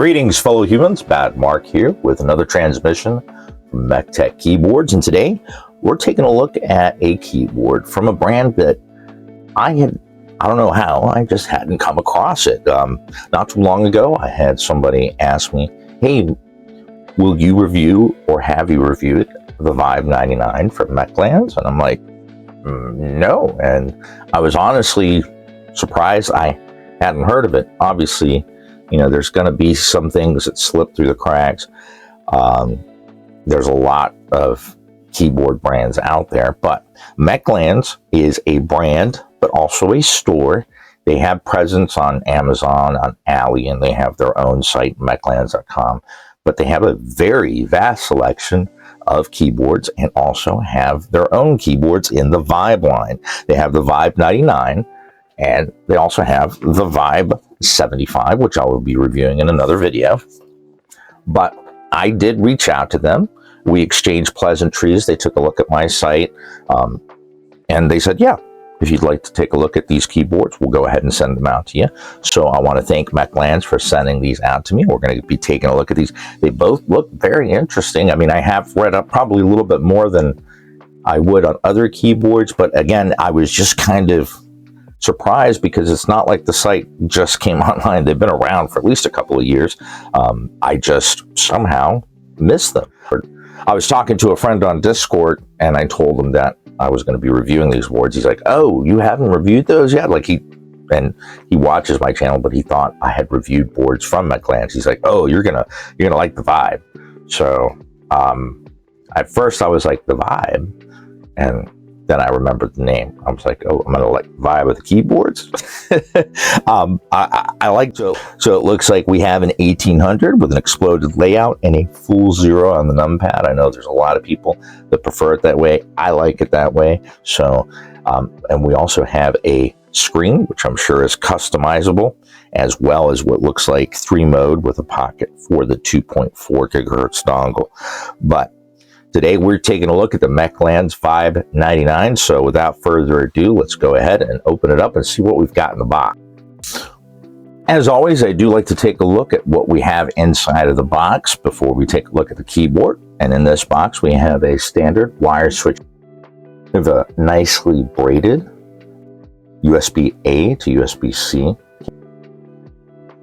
Greetings, fellow humans. Bad Mark here with another transmission from MechTech Keyboards, and today we're taking a look at a keyboard from a brand that I don't know how, I just hadn't come across it. Not too long ago, I had somebody ask me, hey, will you review or have you reviewed the Vibe99 from MechLands? And I'm like, no. And I was honestly surprised I hadn't heard of it. Obviously, you know, there's going to be some things that slip through the cracks. There's a lot of keyboard brands out there, but MechLands is a brand, but also a store. They have presence on Amazon, on Ali, and they have their own site, MechLands.com. But they have a very vast selection of keyboards and also have their own keyboards in the Vibe line. They have the Vibe99, and they also have the Vibe75, which I will be reviewing in another video. But I did reach out to them. We exchanged pleasantries. They took a look at my site, and they said, yeah, if you'd like to take a look at these keyboards, we'll go ahead and send them out to you. So I want to thank MechLands for sending these out to me. We're going to be taking a look at these. They both look very interesting. I mean, I have read up probably a little bit more than I would on other keyboards, but again, I was just kind of surprised because it's not like the site just came online. They've been around for at least a couple of years. I just somehow missed them. I was talking to a friend on Discord, and I told him that I was going to be reviewing these boards. He's like, oh, you haven't reviewed those yet? Like he watches my channel, but he thought I had reviewed boards from MechLands. He's like, oh, you're gonna like the Vibe. So at first I was like, the Vibe, and then I remembered the name. I was like, oh, I'm gonna like Vibe with the keyboards. I like so it looks like we have an 1800 with an exploded layout and a full 0 on the numpad. I know there's a lot of people that prefer it that way. I like it that way. So, and we also have a screen, which I'm sure is customizable, as well as what looks like 3-mode with a pocket for the 2.4 gigahertz dongle. But today we're taking a look at the MechLands Vibe99. So without further ado, let's go ahead and open it up and see what we've got in the box. As always, I do like to take a look at what we have inside of the box before we take a look at the keyboard. And in this box, we have a standard wire switch. We have a nicely braided USB-A to USB-C.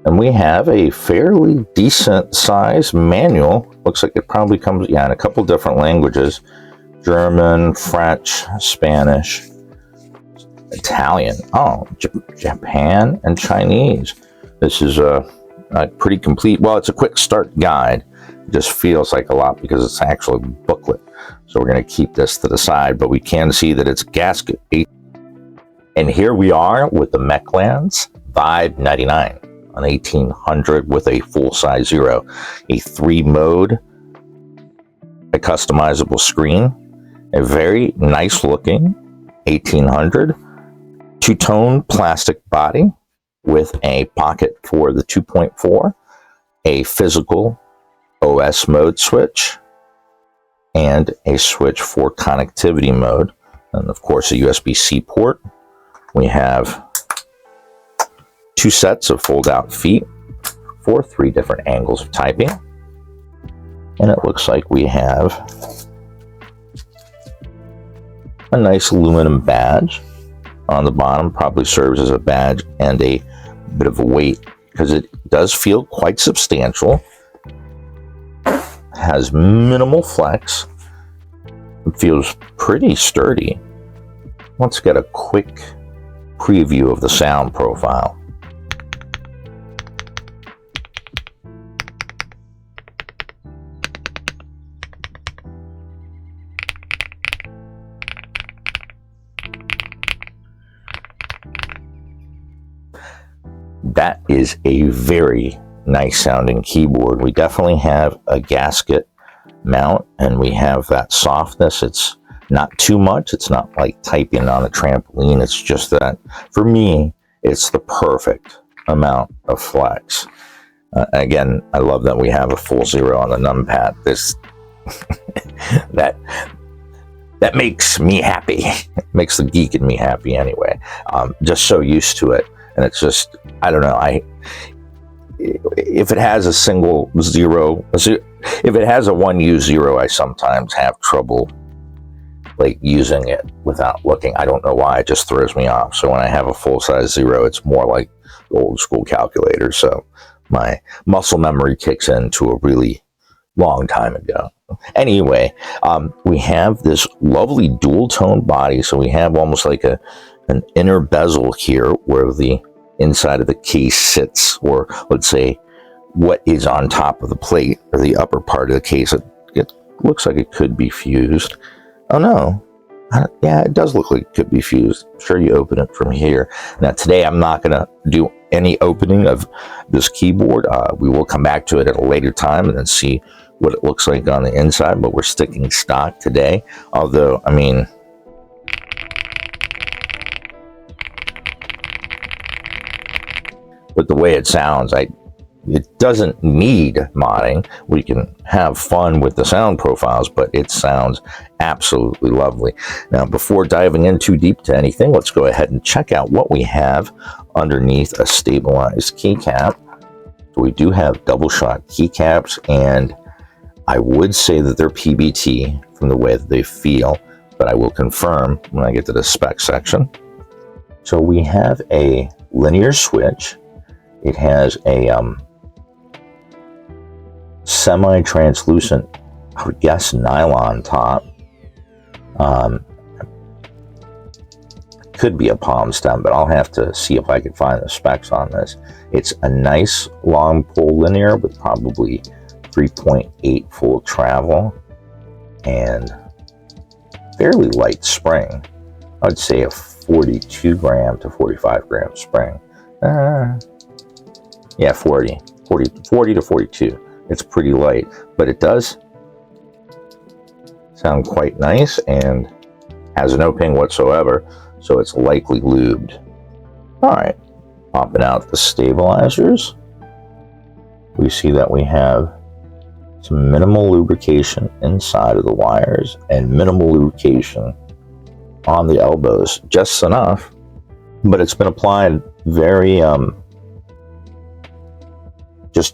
And we have a fairly decent size manual. Looks like it probably comes, in a couple different languages. German, French, Spanish, Italian, Japan, and Chinese. This is a pretty complete, well, it's a quick start guide. It just feels like a lot because it's actually a booklet. So we're going to keep this to the side, but we can see that it's gasket 8. And here we are with the MechLands Vibe99. An 1800 with a full-size 0, a 3-mode, a customizable screen, a very nice-looking 1800, two-tone plastic body with a pocket for the 2.4, a physical OS mode switch, and a switch for connectivity mode, and of course a USB-C port. We have 2 sets of fold-out feet for 3 different angles of typing. And it looks like we have a nice aluminum badge on the bottom. Probably serves as a badge and a bit of a weight because it does feel quite substantial. Has minimal flex. It feels pretty sturdy. Let's get a quick preview of the sound profile. That is a very nice sounding keyboard. We definitely have a gasket mount and we have that softness. It's not too much. It's not like typing on a trampoline. It's just that for me, it's the perfect amount of flex. Again, I love that we have a full 0 on the numpad. This that makes me happy. Makes the geek in me happy anyway. Just so used to it. And it's just, I don't know, if it has a single zero, if it has a 1U0, I sometimes have trouble like using it without looking. I don't know why, it just throws me off. So when I have a full-size 0, it's more like the old school calculator. So my muscle memory kicks into a really long time ago. Anyway, we have this lovely dual tone body. So we have almost like an inner bezel here where the inside of the case sits, or let's say what is on top of the plate, or the upper part of the case. It looks like it could be fused. Oh no, yeah, it does look like it could be fused. I'm sure you open it from here. Now today I'm not going to do any opening of this keyboard. We will come back to it at a later time and then see what it looks like on the inside, but we're sticking stock today. Although, I mean, but the way it sounds, it doesn't need modding. We can have fun with the sound profiles, but it sounds absolutely lovely. Now, before diving in too deep to anything, let's go ahead and check out what we have underneath a stabilized keycap. So we do have double shot keycaps, and I would say that they're PBT from the way that they feel, but I will confirm when I get to the spec section. So we have a linear switch. It has a semi-translucent, I would guess, nylon top. Could be a palm stem, but I'll have to see if I can find the specs on this. It's a nice long pull linear with probably 3.8 full travel and fairly light spring. I would say a 42 gram to 45 gram spring. Yeah, 40 to 42. It's pretty light, but it does sound quite nice and has no ping whatsoever, so it's likely lubed. All right, popping out the stabilizers. We see that we have some minimal lubrication inside of the wires and minimal lubrication on the elbows, just enough, but it's been applied very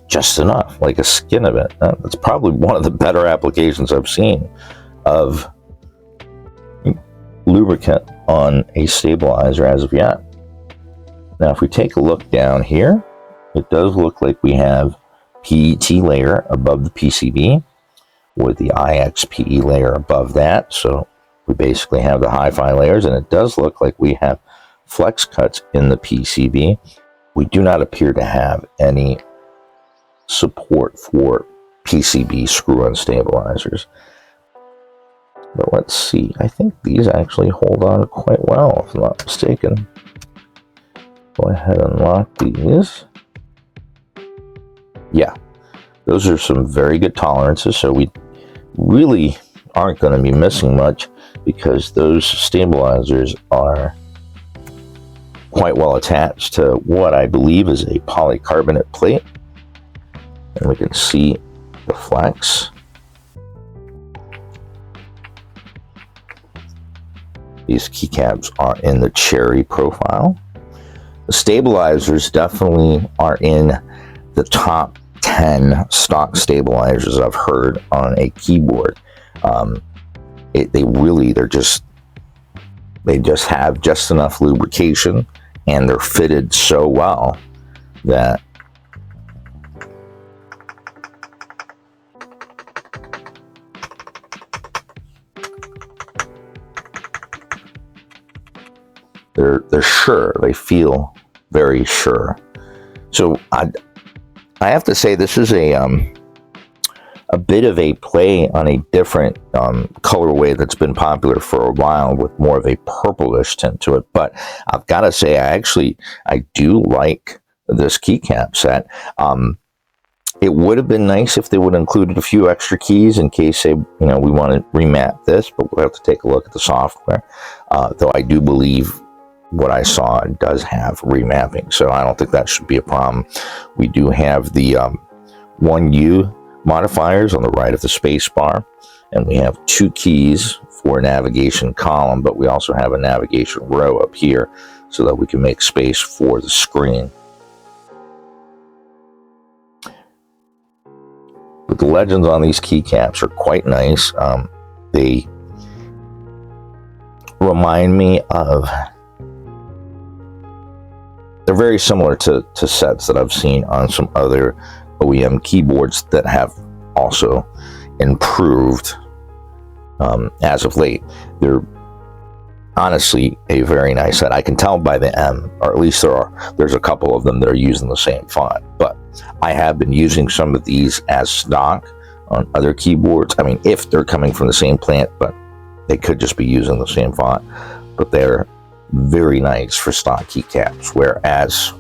just enough, like a skin of it. That's probably one of the better applications I've seen of lubricant on a stabilizer as of yet. Now, if we take a look down here, it does look like we have PET layer above the PCB with the IXPE layer above that. So we basically have the hi-fi layers, and it does look like we have flex cuts in the PCB. We do not appear to have any support for PCB screw-in stabilizers. But let's see. I think these actually hold on quite well, if I'm not mistaken. Go ahead and lock these. Yeah, those are some very good tolerances, so we really aren't going to be missing much because those stabilizers are quite well attached to what I believe is a polycarbonate plate. And we can see the flex. These keycaps are in the cherry profile. The stabilizers definitely are in the top 10 stock stabilizers I've heard on a keyboard. They just have just enough lubrication, and they're fitted so well that they're sure. They feel very sure. So I have to say this is a bit of a play on a different colorway that's been popular for a while with more of a purplish tint to it. But I've got to say, I do like this keycap set. It would have been nice if they would have included a few extra keys in case we want to remap this, but we'll have to take a look at the software. Though I do believe what I saw does have remapping, so I don't think that should be a problem. We do have the 1U modifiers on the right of the space bar, and we have 2 keys for a navigation column, but we also have a navigation row up here so that we can make space for the screen. the legends on these keycaps are quite nice. They remind me of, they're very similar to sets that I've seen on some other OEM keyboards that have also improved as of late. They're honestly a very nice set. I can tell by the M, or at least there's a couple of them that are using the same font, but I have been using some of these as stock on other keyboards. I mean, if they're coming from the same plant, but they could just be using the same font, but they're very nice for stock keycaps. Whereas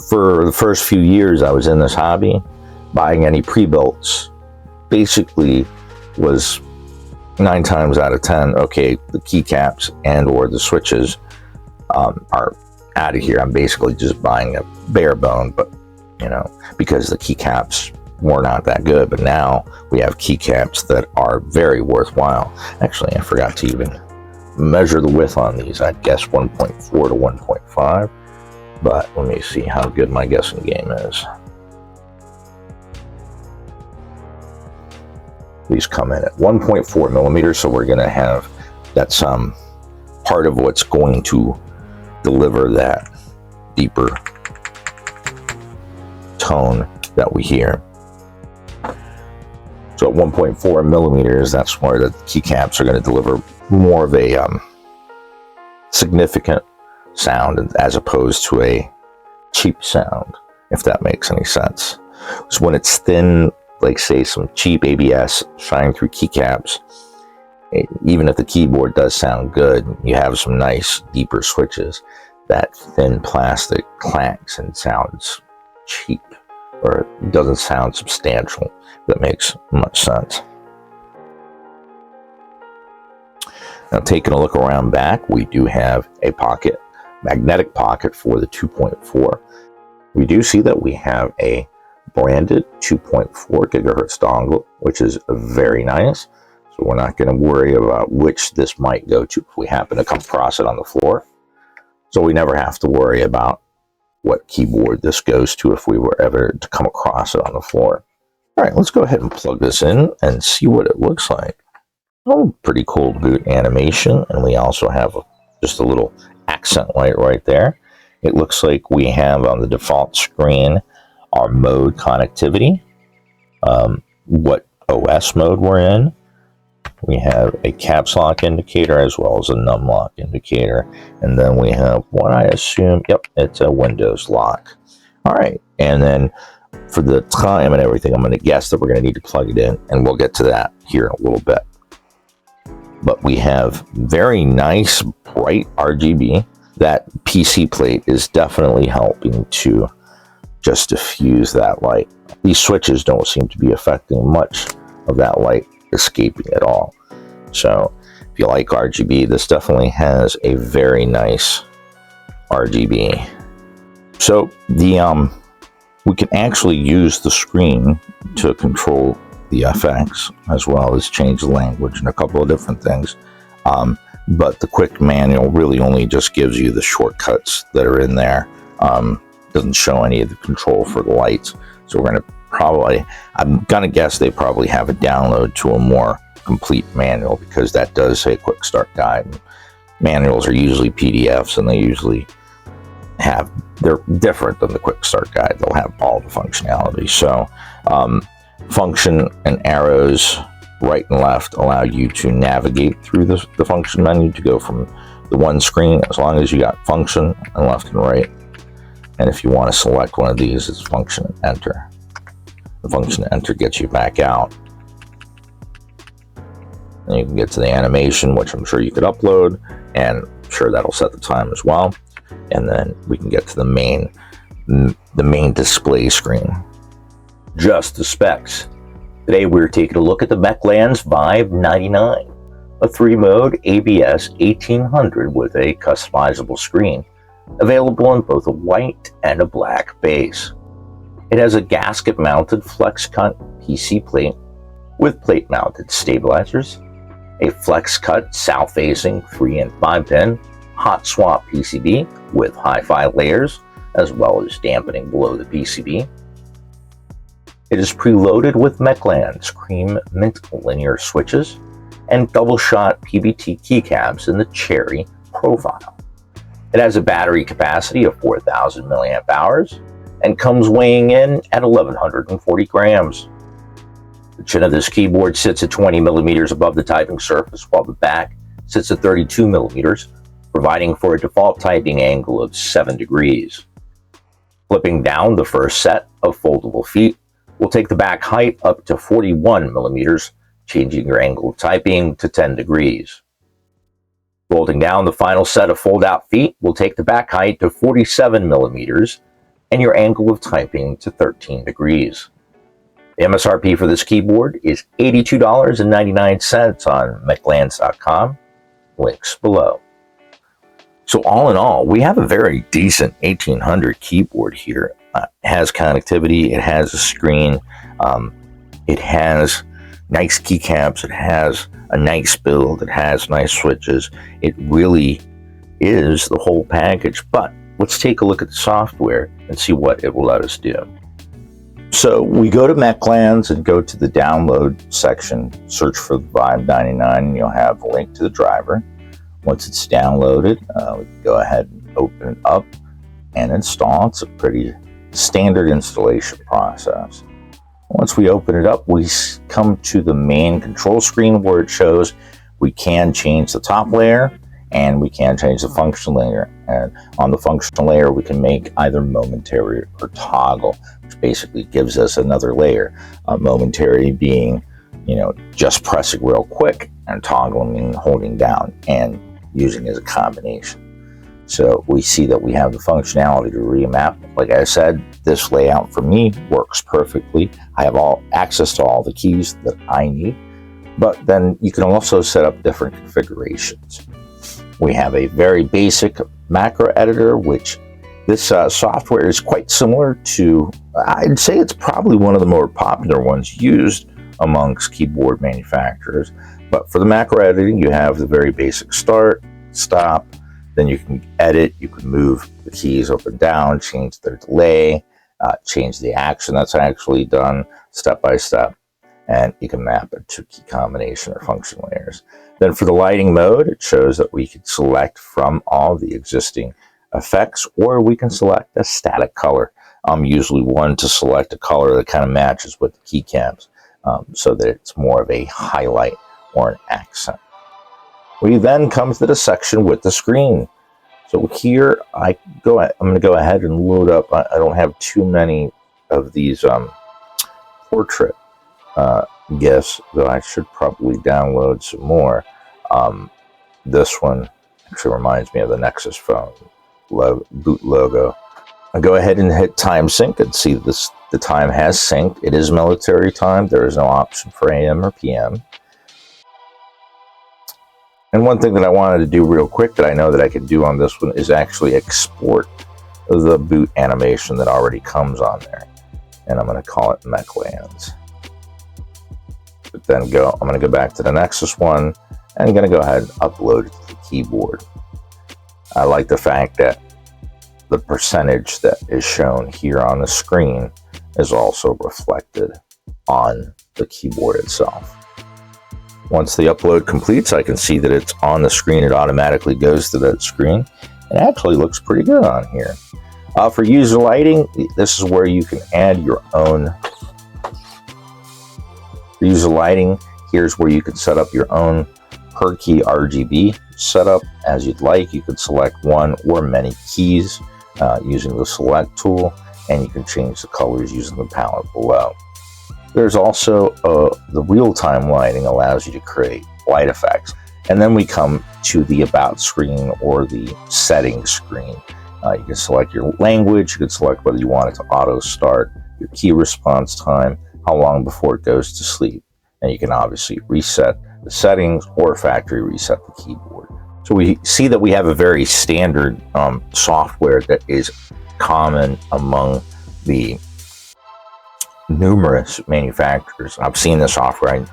for the first few years I was in this hobby, buying any pre-builts basically was 9 times out of 10, okay, the keycaps and or the switches are out of here. I'm basically just buying a bare bone, but you know, because the keycaps were not that good. But now we have keycaps that are very worthwhile. Actually, I forgot to even measure the width on these. I'd guess 1.4 to 1.5, but let me see how good my guessing game is. These come in at 1.4 millimeters, so we're going to have, that's part of what's going to deliver that deeper tone that we hear. So at 1.4 millimeters, that's where the keycaps are going to deliver more of a significant sound as opposed to a cheap sound, if that makes any sense. So when it's thin, like say some cheap ABS shining through keycaps, even if the keyboard does sound good, you have some nice deeper switches, that thin plastic clanks and sounds cheap, or doesn't sound substantial. That makes much sense. Now, taking a look around back, we do have a pocket, magnetic pocket for the 2.4. We do see that we have a branded 2.4 gigahertz dongle, which is very nice. So we're not going to worry about which this might go to if we happen to come across it on the floor. So we never have to worry about what keyboard this goes to if we were ever to come across it on the floor. All right, let's go ahead and plug this in and see what it looks like. Oh, pretty cool boot animation. And we also have just a little accent light right there. It looks like we have on the default screen our mode connectivity, what OS mode we're in. We have a caps lock indicator as well as a num lock indicator. And then we have what I assume, yep, it's a Windows lock. All right, and then for the time and everything, I'm going to guess that we're going to need to plug it in, and we'll get to that here in a little bit. But we have very nice, bright RGB. That PC plate is definitely helping to just diffuse that light. These switches don't seem to be affecting much of that light escaping at all. So if you like RGB, this definitely has a very nice RGB. So the we can actually use the screen to control the FX as well as change the language and a couple of different things. But the quick manual really only just gives you the shortcuts that are in there. Doesn't show any of the control for the lights. So we're going to probably, I'm going to guess they probably have a download to a more complete manual, because that does say quick start guide. Manuals are usually PDFs, and they usually have, they're different than the quick start guide. They'll have all the functionality. So function and arrows right and left allow you to navigate through the function menu to go from the one screen, as long as you got function and left and right. And if you want to select one of these, it's function and enter. The function and enter gets you back out. And you can get to the animation, which I'm sure you could upload, and I'm sure that'll set the time as well. And then we can get to the main display screen. Just the specs. Today we're taking a look at the MechLands Vibe99, a 3-mode ABS 1800 with a customizable screen, available in both a white and a black base. It has a gasket-mounted flex-cut PC plate with plate-mounted stabilizers, a flex-cut south-facing 3 and 5-pin hot swap PCB with hi-fi layers, as well as dampening below the PCB, It is preloaded with MechLands cream mint linear switches and double-shot PBT keycaps in the cherry profile. It has a battery capacity of 4,000 milliamp hours and comes weighing in at 1,140 grams. The chin of this keyboard sits at 20 millimeters above the typing surface, while the back sits at 32 millimeters, providing for a default typing angle of 7 degrees. Flipping down the first set of foldable feet will take the back height up to 41 millimeters, changing your angle of typing to 10 degrees. Folding down the final set of fold-out feet will take the back height to 47 millimeters and your angle of typing to 13 degrees. The MSRP for this keyboard is $82.99 on MechLands.com. Links below. So all in all, we have a very decent 1800 keyboard here. It has connectivity, it has a screen, it has nice keycaps, it has a nice build, it has nice switches. It really is the whole package. But let's take a look at the software and see what it will let us do. So we go to MechLands and go to the download section, search for Vibe99, and you'll have a link to the driver. Once it's downloaded, we can go ahead and open it up and install. It's a pretty standard installation process. Once we open it up, we come to the main control screen where it shows we can change the top layer and we can change the function layer. And on the function layer, we can make either momentary or toggle, which basically gives us another layer. Momentary being, just pressing real quick, and toggling meaning holding down and using as a combination. So we see that we have the functionality to remap. Like I said, this layout for me works perfectly. I have access to all the keys that I need, but then you can also set up different configurations. We have a very basic macro editor, which this software is quite similar to, I'd say it's probably one of the more popular ones used amongst keyboard manufacturers. But for the macro editing, you have the very basic start, stop, then you can edit, you can move the keys up and down, change their delay, change the action that's actually done step by step, and you can map it to key combination or function layers. Then for the lighting mode, it shows that we can select from all the existing effects, or we can select a static color. I'm usually one to select a color that kind of matches with the keycaps, so that it's more of a highlight or an accent. We then come to the section with the screen. So here I'm going to go ahead and load up. I don't have too many of these portrait GIFs, though I should probably download some more. This one actually reminds me of the Nexus phone boot logo. I go ahead and hit time sync and see this. The time has synced. It is military time. There is no option for AM or PM. And one thing that I wanted to do real quick that I know that I can do on this one is actually export the boot animation that already comes on there. And I'm going to call it MechLands. But then I'm going to go back to the Nexus one, and I'm going to go ahead and upload it to the keyboard. I like the fact that the percentage that is shown here on the screen is also reflected on the keyboard itself. Once the upload completes, I can see that it's on the screen. It automatically goes to that screen. It actually looks pretty good on here. For user lighting, this is where you can add your own. For user lighting, here's where you can set up your own per key RGB setup as you'd like. You could select one or many keys using the select tool, and you can change the colors using the palette below. There's also the real-time lighting allows you to create light effects. And then we come to the about screen or the settings screen. You can select your language, you can select whether you want it to auto start, your key response time, how long before it goes to sleep. And you can obviously reset the settings or factory reset the keyboard. So we see that we have a very standard software that is common among the numerous manufacturers. I've seen the software.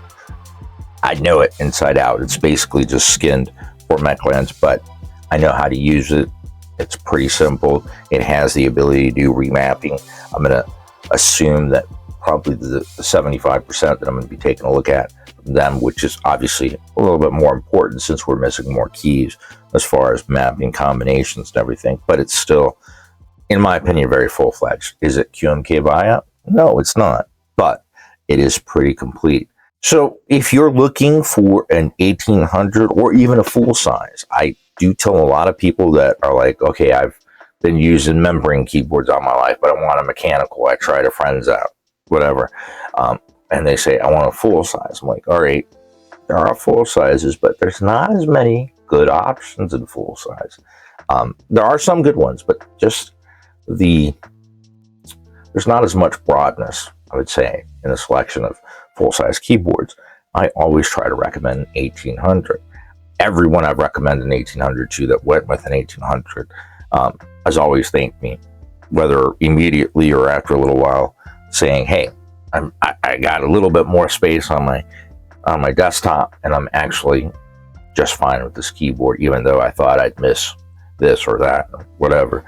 I know it inside out. It's basically just skinned for MechLands, but I know how to use it. It's pretty simple. It has the ability to do remapping. I'm going to assume that probably the 75% that I'm going to be taking a look at them, which is obviously a little bit more important since we're missing more keys as far as mapping combinations and everything. But it's still, in my opinion, very full-fledged. Is it QMK Via? No, it's not, but it is pretty complete. So if you're looking for an 1800 or even a full size, I do tell a lot of people that are like, okay, I've been using membrane keyboards all my life, but I want a mechanical. I tried a friend's out, whatever. And they say, I want a full size. I'm like, all right, there are full sizes, but there's not as many good options in full size. There are some good ones, but just there's not as much broadness, I would say, in the selection of full-size keyboards. I always try to recommend an 1800. Everyone I've recommended an 1800 to that went with an 1800 has always thanked me, whether immediately or after a little while, saying, hey, I got a little bit more space on my desktop, and I'm actually just fine with this keyboard, even though I thought I'd miss this or that, or whatever.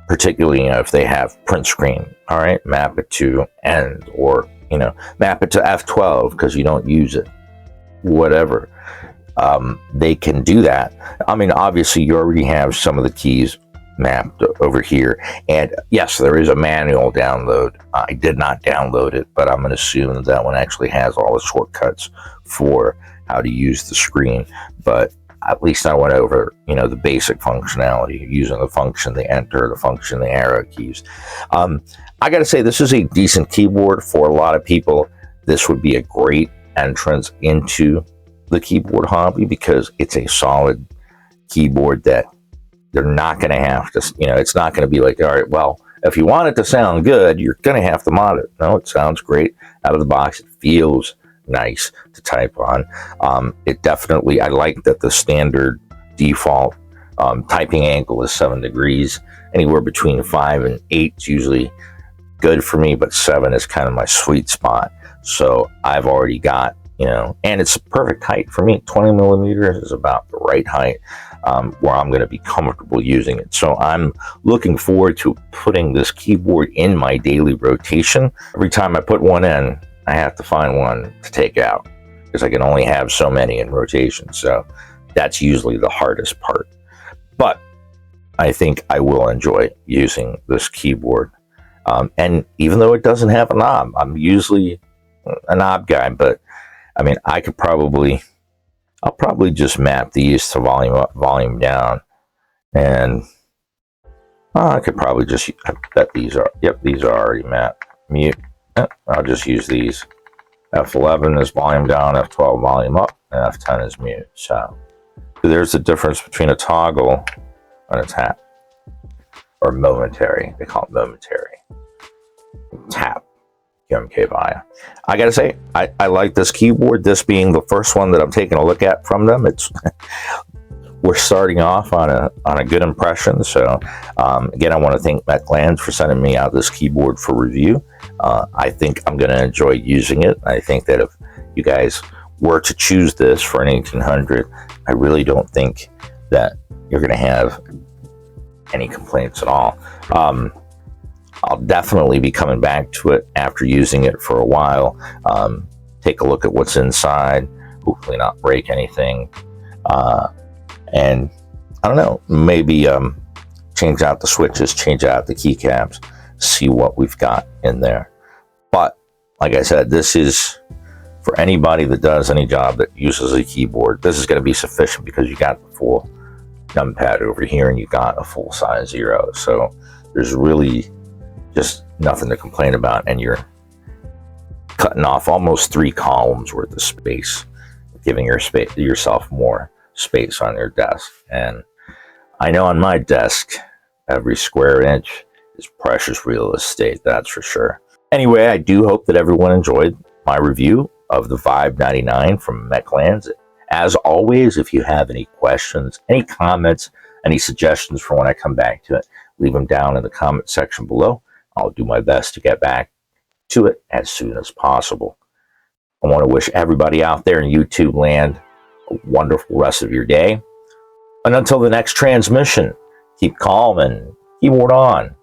Particularly, if they have print screen, all right, map it to end, or map it to F12 because you don't use it, whatever. They can do that. I mean, obviously you already have some of the keys mapped over here, and yes, there is a manual download. I did not download it, but I'm going to assume that one actually has all the shortcuts for how to use the screen. But at least I went over, the basic functionality, using the function, the enter, the function, the arrow keys. I got to say, this is a decent keyboard for a lot of people. This would be a great entrance into the keyboard hobby because it's a solid keyboard that they're not going to have to, it's not going to be like, all right, well, if you want it to sound good, you're going to have to mod it. No, it sounds great out of the box. It feels nice to type on. It definitely, I like that the standard default typing angle is 7 degrees. Anywhere between 5 and 8 is usually good for me, but 7 is kind of my sweet spot. So I've already got, and it's a perfect height for me. 20 millimeters is about the right height where I'm going to be comfortable using it. So I'm looking forward to putting this keyboard in my daily rotation. Every time I put one in, I have to find one to take out because I can only have so many in rotation. So that's usually the hardest part. But I think I will enjoy using this keyboard. And even though it doesn't have a knob, I'm usually a knob guy, but I mean, I'll probably just map these to volume up, volume down. And I could probably just, I bet these are already mapped. Mute. I'll just use these. F11 is volume down, F12 volume up, and F10 is mute. So there's the difference between a toggle and a tap, or momentary. They call it momentary. Tap, QMK Via. I gotta say, I like this keyboard. This being the first one that I'm taking a look at from them. It's we're starting off on a good impression. So again, I want to thank MechLands for sending me out this keyboard for review. I think I'm going to enjoy using it. I think that if you guys were to choose this for an 1800, I really don't think that you're going to have any complaints at all. I'll definitely be coming back to it after using it for a while. Take a look at what's inside, hopefully not break anything. And I don't know, maybe change out the switches, change out the keycaps, see what we've got in there. But like I said, this is for anybody that does any job that uses a keyboard. This is going to be sufficient because you got the full numpad over here and you got a full size 0. So there's really just nothing to complain about, and you're cutting off almost 3 columns worth of space, giving yourself more space on your desk. And I know on my desk, every square inch is precious real estate, that's for sure. Anyway, I do hope that everyone enjoyed my review of the Vibe99 from MechLands. As always, if you have any questions, any comments, any suggestions for when I come back to it, leave them down in the comment section below. I'll do my best to get back to it as soon as possible. I want to wish everybody out there in YouTube land a wonderful rest of your day. And until the next transmission, keep calm and keyboard on.